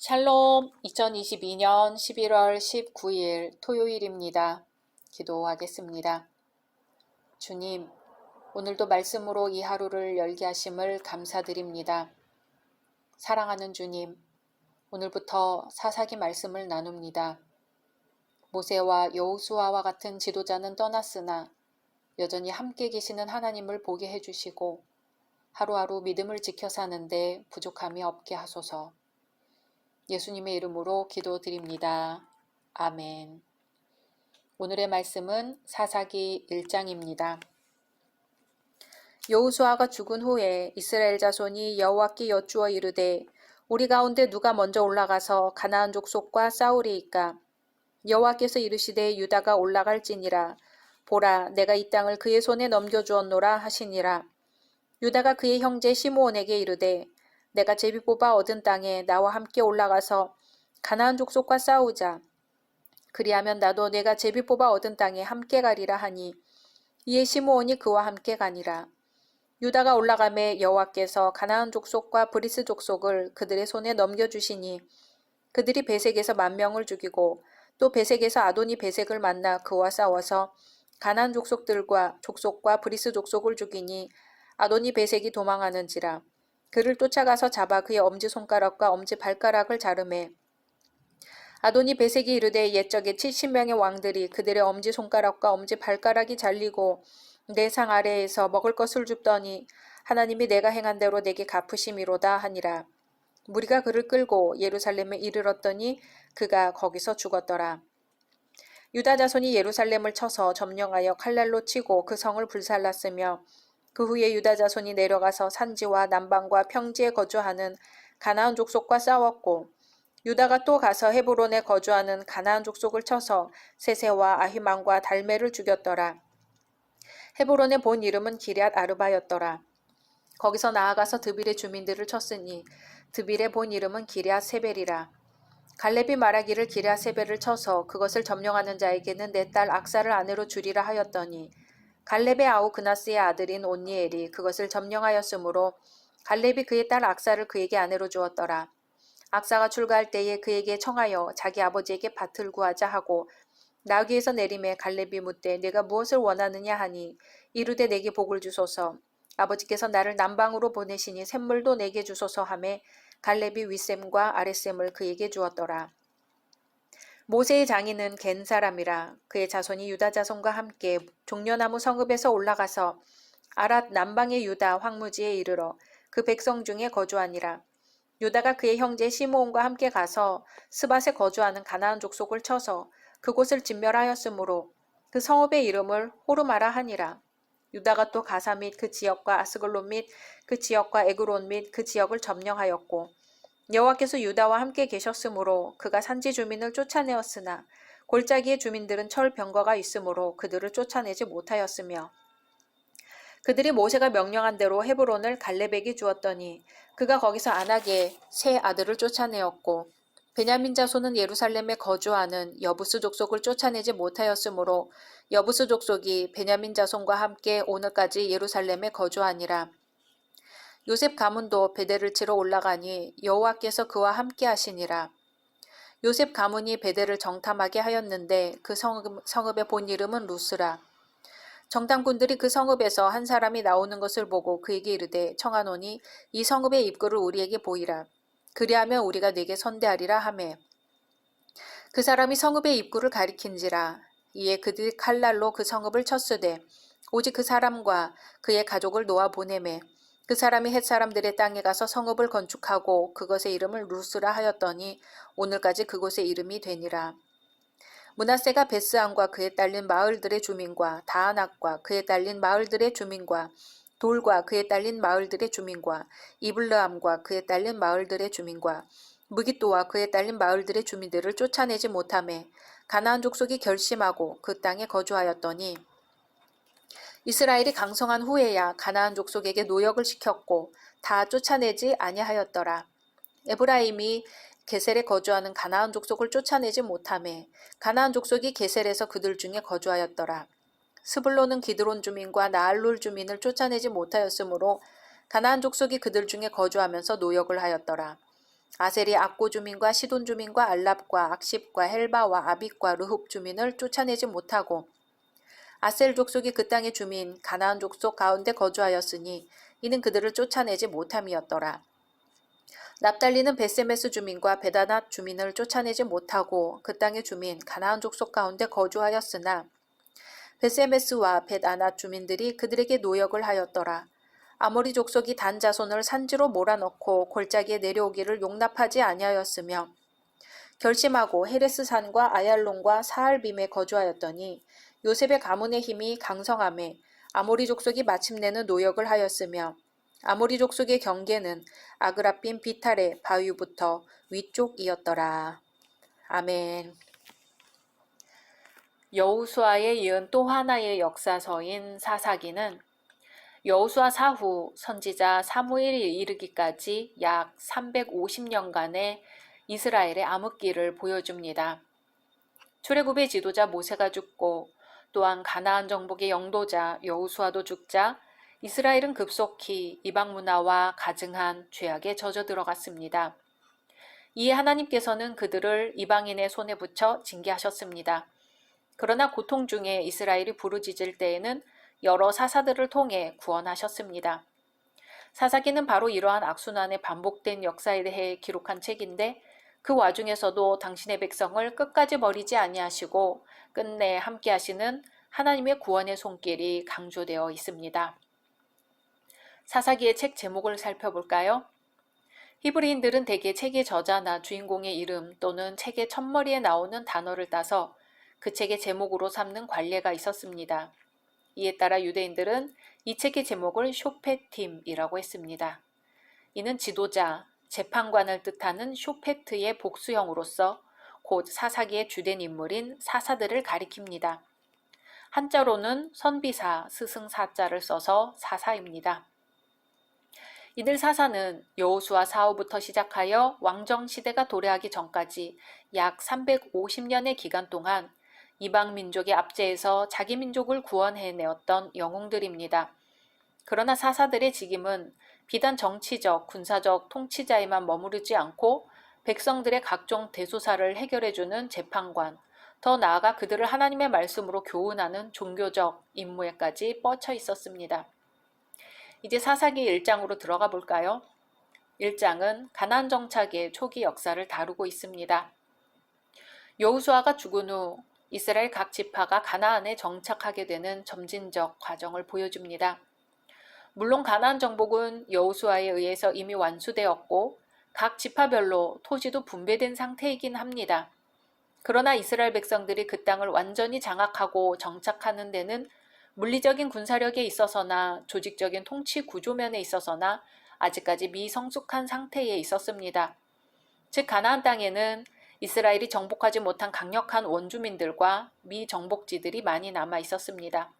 샬롬, 2022년 11월 19일 토요일입니다. 기도하겠습니다. 주님, 오늘도 말씀으로 이 하루를 열게 하심을 감사드립니다. 사랑하는 주님, 오늘부터 사사기 말씀을 나눕니다. 모세와 여호수아와 같은 지도자는 떠났으나 여전히 함께 계시는 하나님을 보게 해주시고 하루하루 믿음을 지켜 사는데 부족함이 없게 하소서. 예수님의 이름으로 기도드립니다. 아멘. 오늘의 말씀은 사사기 1장입니다. 여호수아가 죽은 후에 이스라엘 자손이 여호와께 여쭈어 이르되 우리 가운데 누가 먼저 올라가서 가나안 족속과 싸우리이까? 여호와께서 이르시되 유다가 올라갈지니라. 보라, 내가 이 땅을 그의 손에 넘겨주었노라 하시니라. 유다가 그의 형제 시므온에게 이르되 내가 제비 뽑아 얻은 땅에 나와 함께 올라가서 가나안 족속과 싸우자. 그리하면 나도 내가 제비 뽑아 얻은 땅에 함께 가리라 하니 이에 시므온이 그와 함께 가니라. 유다가 올라가매 여호와께서 가나안 족속과 브리스 족속을 그들의 손에 넘겨주시니 그들이 베색에서 10,000명을 죽이고 또 베색에서 아도니 베색을 만나 그와 싸워서 가나안 족속과 브리스 족속을 죽이니 아도니 베색이 도망하는지라. 그를 쫓아가서 잡아 그의 엄지손가락과 엄지발가락을 자르매 아도니 베색이 이르되 옛적에 70명의 왕들이 그들의 엄지손가락과 엄지발가락이 잘리고 내 상 아래에서 먹을 것을 줍더니 하나님이 내가 행한 대로 내게 갚으심이로다 하니라. 무리가 그를 끌고 예루살렘에 이르렀더니 그가 거기서 죽었더라. 유다 자손이 예루살렘을 쳐서 점령하여 칼날로 치고 그 성을 불살랐으며 그 후에 유다 자손이 내려가서 산지와 남방과 평지에 거주하는 가나안 족속과 싸웠고 유다가 또 가서 헤브론에 거주하는 가나안 족속을 쳐서 세세와 아히만과 달메를 죽였더라. 헤브론의 본 이름은 기럇 아르바였더라. 거기서 나아가서 드빌의 주민들을 쳤으니 드빌의 본 이름은 기럇 세벨이라. 갈렙이 말하기를 기럇 세벨을 쳐서 그것을 점령하는 자에게는 내 딸 악사를 아내로 주리라 하였더니 갈렙의 아우 그나스의 아들인 온니엘이 그것을 점령하였으므로 갈렙이 그의 딸 악사를 그에게 아내로 주었더라. 악사가 출가할 때에 그에게 청하여 자기 아버지에게 밭을 구하자 하고 나귀에서 내림에 갈렙이 묻되 내가 무엇을 원하느냐 하니 이르되 내게 복을 주소서. 아버지께서 나를 남방으로 보내시니 샘물도 내게 주소서 하매 갈렙이 윗샘과 아랫샘을 그에게 주었더라. 모세의 장인은 겐 사람이라. 그의 자손이 유다 자손과 함께 종려나무 성읍에서 올라가서 아랏 남방의 유다 황무지에 이르러 그 백성 중에 거주하니라. 유다가 그의 형제 시므온과 함께 가서 스밧에 거주하는 가나안 족속을 쳐서 그곳을 진멸하였으므로 그 성읍의 이름을 호르마라 하니라. 유다가 또 가사 및 그 지역과 아스글론 및 그 지역과 에그론 및 그 지역을 점령하였고 여호와께서 유다와 함께 계셨으므로 그가 산지 주민을 쫓아내었으나 골짜기의 주민들은 철 병거가 있으므로 그들을 쫓아내지 못하였으며 그들이 모세가 명령한 대로 헤브론을 갈렙에게 주었더니 그가 거기서 안악의 세 아들을 쫓아내었고 베냐민 자손은 예루살렘에 거주하는 여부스 족속을 쫓아내지 못하였으므로 여부스 족속이 베냐민 자손과 함께 오늘까지 예루살렘에 거주하니라. 요셉 가문도 베델을 치러 올라가니 여호와께서 그와 함께 하시니라. 요셉 가문이 베델을 정탐하게 하였는데 그 성읍의 본 이름은 루스라. 정탐꾼들이 그 성읍에서 한 사람이 나오는 것을 보고 그에게 이르되 청하노니 이 성읍의 입구를 우리에게 보이라. 그리하면 우리가 네게 선대하리라 하매 그 사람이 성읍의 입구를 가리킨지라. 이에 그들이 칼날로 그 성읍을 쳤으되 오직 그 사람과 그의 가족을 놓아 보내매 그 사람이 헷 사람들의 땅에 가서 성읍을 건축하고 그것의 이름을 루스라 하였더니 오늘까지 그곳의 이름이 되니라. 므낫세가 베스안과 그에 딸린 마을들의 주민과 다아낙과 그에 딸린 마을들의 주민과 돌과 그에 딸린 마을들의 주민과 이블르함과 그에 딸린 마을들의 주민과 무깃도와 그에 딸린 마을들의 주민들을 쫓아내지 못하매 가나안 족속이 결심하고 그 땅에 거주하였더니 이스라엘이 강성한 후에야 가나안 족속에게 노역을 시켰고 다 쫓아내지 아니하였더라. 에브라임이 게셀에 거주하는 가나안 족속을 쫓아내지 못하매 가나안 족속이 게셀에서 그들 중에 거주하였더라. 스불론은 기드론 주민과 나알룰 주민을 쫓아내지 못하였으므로 가나안 족속이 그들 중에 거주하면서 노역을 하였더라. 아셀이 악고 주민과 시돈 주민과 알랍과 악십과 헬바와 아빅과 르흡 주민을 쫓아내지 못하고 아셀 족속이 그 땅의 주민 가나안 족속 가운데 거주하였으니 이는 그들을 쫓아내지 못함이었더라. 납달리는 베세메스 주민과 베다낫 주민을 쫓아내지 못하고 그 땅의 주민 가나안 족속 가운데 거주하였으나 베세메스와 벳아낫 주민들이 그들에게 노역을 하였더라. 아모리 족속이 단 자손을 산지로 몰아넣고 골짜기에 내려오기를 용납하지 아니하였으며 결심하고 헤레스 산과 아얄론과 사알빔에 거주하였더니 요셉의 가문의 힘이 강성함에 아모리 족속이 마침내는 노역을 하였으며 아모리 족속의 경계는 아그라빔 비탈의 바위부터 위쪽이었더라. 아멘. 여호수아에 이은 또 하나의 역사서인 사사기는 여호수아 사후 선지자 사무엘이 이르기까지 약 350년간의 이스라엘의 암흑기를 보여줍니다. 출애굽의 지도자 모세가 죽고 또한 가나안 정복의 영도자 여호수아도 죽자 이스라엘은 급속히 이방 문화와 가증한 죄악에 젖어 들어갔습니다. 이에 하나님께서는 그들을 이방인의 손에 붙여 징계하셨습니다. 그러나 고통 중에 이스라엘이 부르짖을 때에는 여러 사사들을 통해 구원하셨습니다. 사사기는 바로 이러한 악순환의 반복된 역사에 대해 기록한 책인데 그 와중에서도 당신의 백성을 끝까지 버리지 아니하시고 끝내 함께 하시는 하나님의 구원의 손길이 강조되어 있습니다. 사사기의 책 제목을 살펴볼까요? 히브리인들은 대개 책의 저자나 주인공의 이름 또는 책의 첫머리에 나오는 단어를 따서 그 책의 제목으로 삼는 관례가 있었습니다. 이에 따라 유대인들은 이 책의 제목을 쇼페팀이라고 했습니다. 이는 지도자, 재판관을 뜻하는 쇼페트의 복수형으로서 곧 사사기의 주된 인물인 사사들을 가리킵니다. 한자로는 선비사, 스승사자를 써서 사사입니다. 이들 사사는 여호수아 사후부터 시작하여 왕정 시대가 도래하기 전까지 약 350년의 기간 동안 이방 민족의 압제에서 자기 민족을 구원해내었던 영웅들입니다. 그러나 사사들의 직임은 비단 정치적, 군사적 통치자에만 머무르지 않고 백성들의 각종 대소사를 해결해주는 재판관, 더 나아가 그들을 하나님의 말씀으로 교훈하는 종교적 임무에까지 뻗쳐 있었습니다. 이제 사사기 1장으로 들어가 볼까요? 1장은 가나안 정착의 초기 역사를 다루고 있습니다. 여호수아가 죽은 후 이스라엘 각 지파가 가나안에 정착하게 되는 점진적 과정을 보여줍니다. 물론 가나안 정복은 여호수아에 의해서 이미 완수되었고 각 지파별로 토지도 분배된 상태이긴 합니다. 그러나 이스라엘 백성들이 그 땅을 완전히 장악하고 정착하는 데는 물리적인 군사력에 있어서나 조직적인 통치 구조면에 있어서나 아직까지 미성숙한 상태에 있었습니다. 즉 가나안 땅에는 이스라엘이 정복하지 못한 강력한 원주민들과 미정복지들이 많이 남아 있었습니다.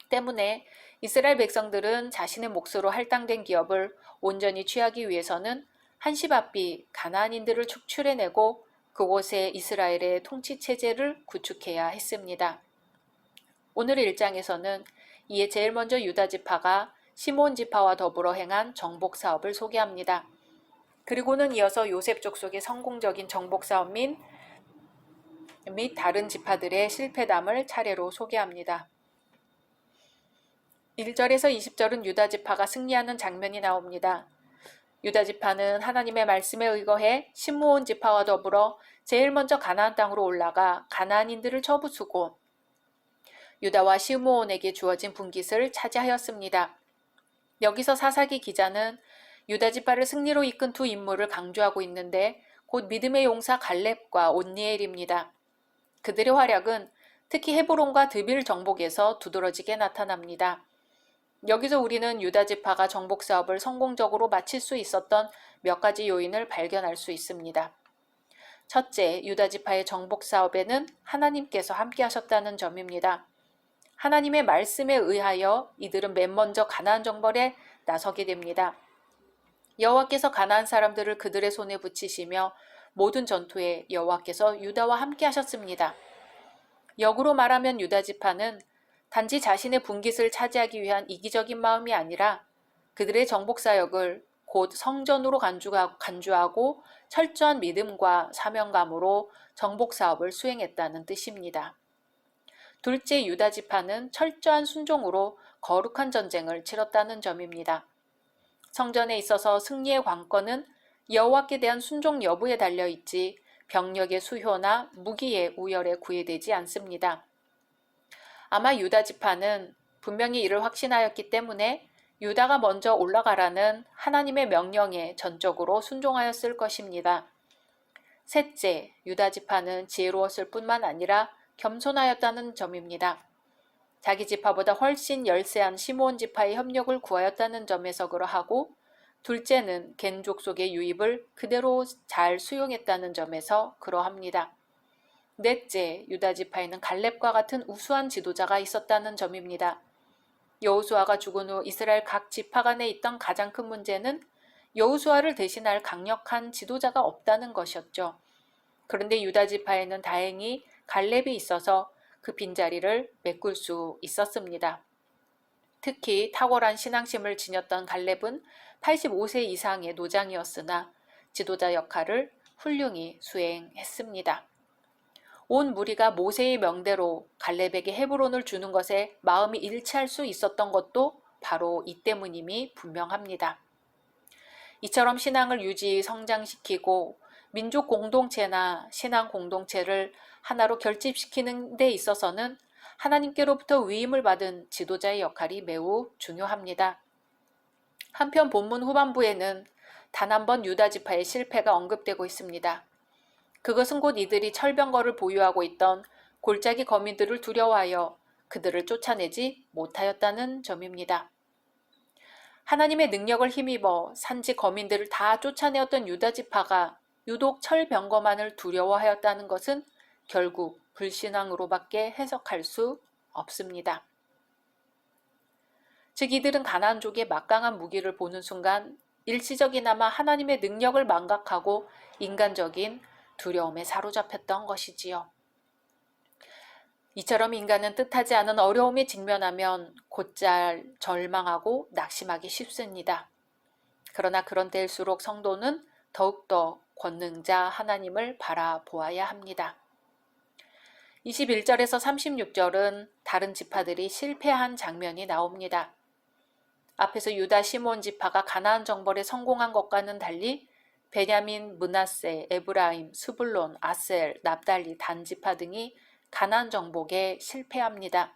때문에 이스라엘 백성들은 자신의 몫으로 할당된 기업을 온전히 취하기 위해서는 한시바삐 가나안인들을 축출해내고 그곳에 이스라엘의 통치체제를 구축해야 했습니다. 오늘 1장에서는 이에 제일 먼저 유다 지파가 시므온 지파와 더불어 행한 정복 사업을 소개합니다. 그리고는 이어서 요셉 족속의 성공적인 정복 사업 및 다른 지파들의 실패담을 차례로 소개합니다. 1절에서 20절은 유다 지파가 승리하는 장면이 나옵니다. 유다 지파는 하나님의 말씀에 의거해 시므온 지파와 더불어 제일 먼저 가나안 땅으로 올라가 가나안인들을 쳐부수고 유다와 시므온에게 주어진 분깃을 차지하였습니다. 여기서 사사기 기자는 유다 지파를 승리로 이끈 두 인물을 강조하고 있는데 곧 믿음의 용사 갈렙과 온니엘입니다. 그들의 활약은 특히 헤브론과 드빌 정복에서 두드러지게 나타납니다. 여기서 우리는 유다 지파가 정복 사업을 성공적으로 마칠 수 있었던 몇 가지 요인을 발견할 수 있습니다. 첫째, 유다 지파의 정복 사업에는 하나님께서 함께 하셨다는 점입니다. 하나님의 말씀에 의하여 이들은 맨 먼저 가나안 정벌에 나서게 됩니다. 여호와께서 가나안 사람들을 그들의 손에 붙이시며 모든 전투에 여호와께서 유다와 함께 하셨습니다. 역으로 말하면 유다 지파는 단지 자신의 분깃을 차지하기 위한 이기적인 마음이 아니라 그들의 정복 사역을 곧 성전으로 간주하고 철저한 믿음과 사명감으로 정복 사업을 수행했다는 뜻입니다. 둘째, 유다 지파는 철저한 순종으로 거룩한 전쟁을 치렀다는 점입니다. 성전에 있어서 승리의 관건은 여호와께 대한 순종 여부에 달려있지 병력의 수효나 무기의 우열에 구애되지 않습니다. 아마 유다 지파는 분명히 이를 확신하였기 때문에 유다가 먼저 올라가라는 하나님의 명령에 전적으로 순종하였을 것입니다. 셋째, 유다 지파는 지혜로웠을 뿐만 아니라 겸손하였다는 점입니다. 자기 지파보다 훨씬 열세한 시므온 지파의 협력을 구하였다는 점에서 그러하고 둘째는 겐 족속의 유입을 그대로 잘 수용했다는 점에서 그러합니다. 넷째, 유다 지파에는 갈렙과 같은 우수한 지도자가 있었다는 점입니다. 여호수아가 죽은 후 이스라엘 각 지파 간에 있던 가장 큰 문제는 여호수아를 대신할 강력한 지도자가 없다는 것이었죠. 그런데 유다 지파에는 다행히 갈렙이 있어서 그 빈자리를 메꿀 수 있었습니다. 특히 탁월한 신앙심을 지녔던 갈렙은 85세 이상의 노장이었으나 지도자 역할을 훌륭히 수행했습니다. 온 무리가 모세의 명대로 갈렙에게 헤브론을 주는 것에 마음이 일치할 수 있었던 것도 바로 이 때문임이 분명합니다. 이처럼 신앙을 유지 성장시키고 민족 공동체나 신앙 공동체를 하나로 결집시키는 데 있어서는 하나님께로부터 위임을 받은 지도자의 역할이 매우 중요합니다. 한편 본문 후반부에는 단 한 번 유다 지파의 실패가 언급되고 있습니다. 그것은 곧 이들이 철병거를 보유하고 있던 골짜기 거민들을 두려워하여 그들을 쫓아내지 못하였다는 점입니다. 하나님의 능력을 힘입어 산지 거민들을 다 쫓아내었던 유다 지파가 유독 철병거만을 두려워하였다는 것은 결국 불신앙으로밖에 해석할 수 없습니다. 즉 이들은 가나안족의 막강한 무기를 보는 순간 일시적이나마 하나님의 능력을 망각하고 인간적인 두려움에 사로잡혔던 것이지요. 이처럼 인간은 뜻하지 않은 어려움에 직면하면 곧잘 절망하고 낙심하기 쉽습니다. 그러나 그런 때일수록 성도는 더욱더 권능자 하나님을 바라보아야 합니다. 21절에서 36절은 다른 지파들이 실패한 장면이 나옵니다. 앞에서 유다 시몬 지파가 가나안 정벌에 성공한 것과는 달리 베냐민, 므낫세, 에브라임, 스불론, 아셀, 납달리, 단 지파 등이 가나안 정복에 실패합니다.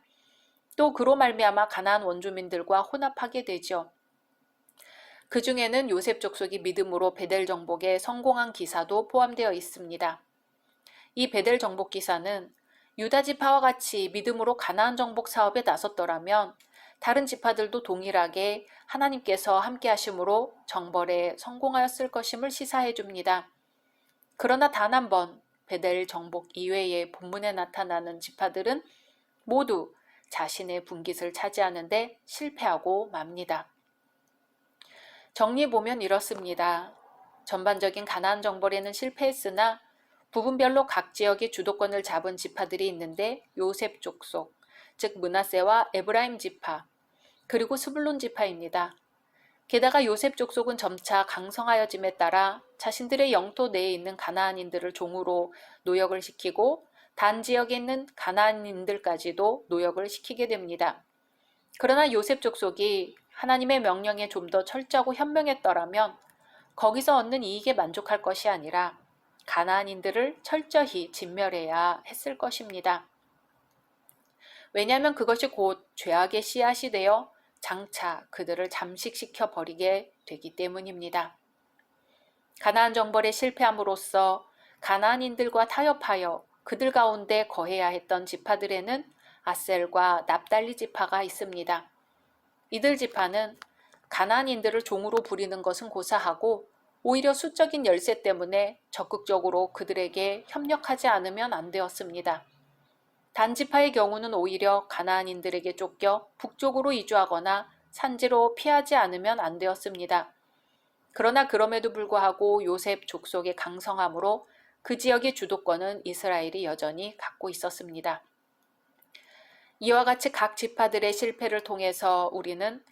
또 그로 말미암아 가나안 원주민들과 혼합하게 되죠. 그 중에는 요셉 족속이 믿음으로 베델 정복에 성공한 기사도 포함되어 있습니다. 이 베델 정복 기사는 유다 지파와 같이 믿음으로 가나안 정복 사업에 나섰더라면 다른 지파들도 동일하게 하나님께서 함께 하심으로 정벌에 성공하였을 것임을 시사해 줍니다. 그러나 단 한 번 베델 정복 이외의 본문에 나타나는 지파들은 모두 자신의 분깃을 차지하는 데 실패하고 맙니다. 정리해보면 이렇습니다. 전반적인 가나안 정벌에는 실패했으나 부분별로 각 지역의 주도권을 잡은 지파들이 있는데 요셉 족속, 즉 므낫세와 에브라임 지파, 그리고 스불론 지파입니다. 게다가 요셉 족속은 점차 강성하여짐에 따라 자신들의 영토 내에 있는 가나안인들을 종으로 노역을 시키고 단 지역에 있는 가나안인들까지도 노역을 시키게 됩니다. 그러나 요셉 족속이 하나님의 명령에 좀 더 철저하고 현명했더라면 거기서 얻는 이익에 만족할 것이 아니라 가나안인들을 철저히 진멸해야 했을 것입니다. 왜냐하면 그것이 곧 죄악의 씨앗이 되어 장차 그들을 잠식시켜 버리게 되기 때문입니다. 가나안 정벌에 실패함으로써 가나안인들과 타협하여 그들 가운데 거해야 했던 지파들에는 아셀과 납달리 지파가 있습니다. 이들 지파는 가나안인들을 종으로 부리는 것은 고사하고 오히려 수적인 열세 때문에 적극적으로 그들에게 협력하지 않으면 안 되었습니다. 단지파의 경우는 오히려 가나안인들에게 쫓겨 북쪽으로 이주하거나 산지로 피하지 않으면 안 되었습니다. 그러나 그럼에도 불구하고 요셉 족속의 강성함으로 그 지역의 주도권은 이스라엘이 여전히 갖고 있었습니다. 이와 같이 각 지파들의 실패를 통해서 우리는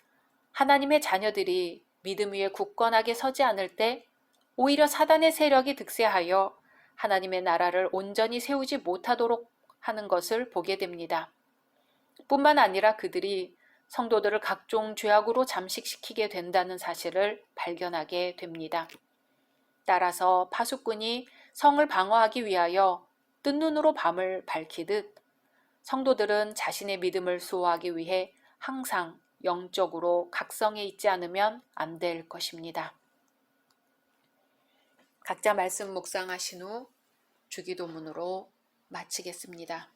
하나님의 자녀들이 믿음 위에 굳건하게 서지 않을 때 오히려 사단의 세력이 득세하여 하나님의 나라를 온전히 세우지 못하도록 하는 것을 보게 됩니다. 뿐만 아니라 그들이 성도들을 각종 죄악으로 잠식시키게 된다는 사실을 발견하게 됩니다. 따라서 파수꾼이 성을 방어하기 위하여 뜬 눈으로 밤을 밝히듯 성도들은 자신의 믿음을 수호하기 위해 항상 영적으로 각성해 있지 않으면 안 될 것입니다. 각자 말씀 묵상하신 후 주기도문으로 마치겠습니다.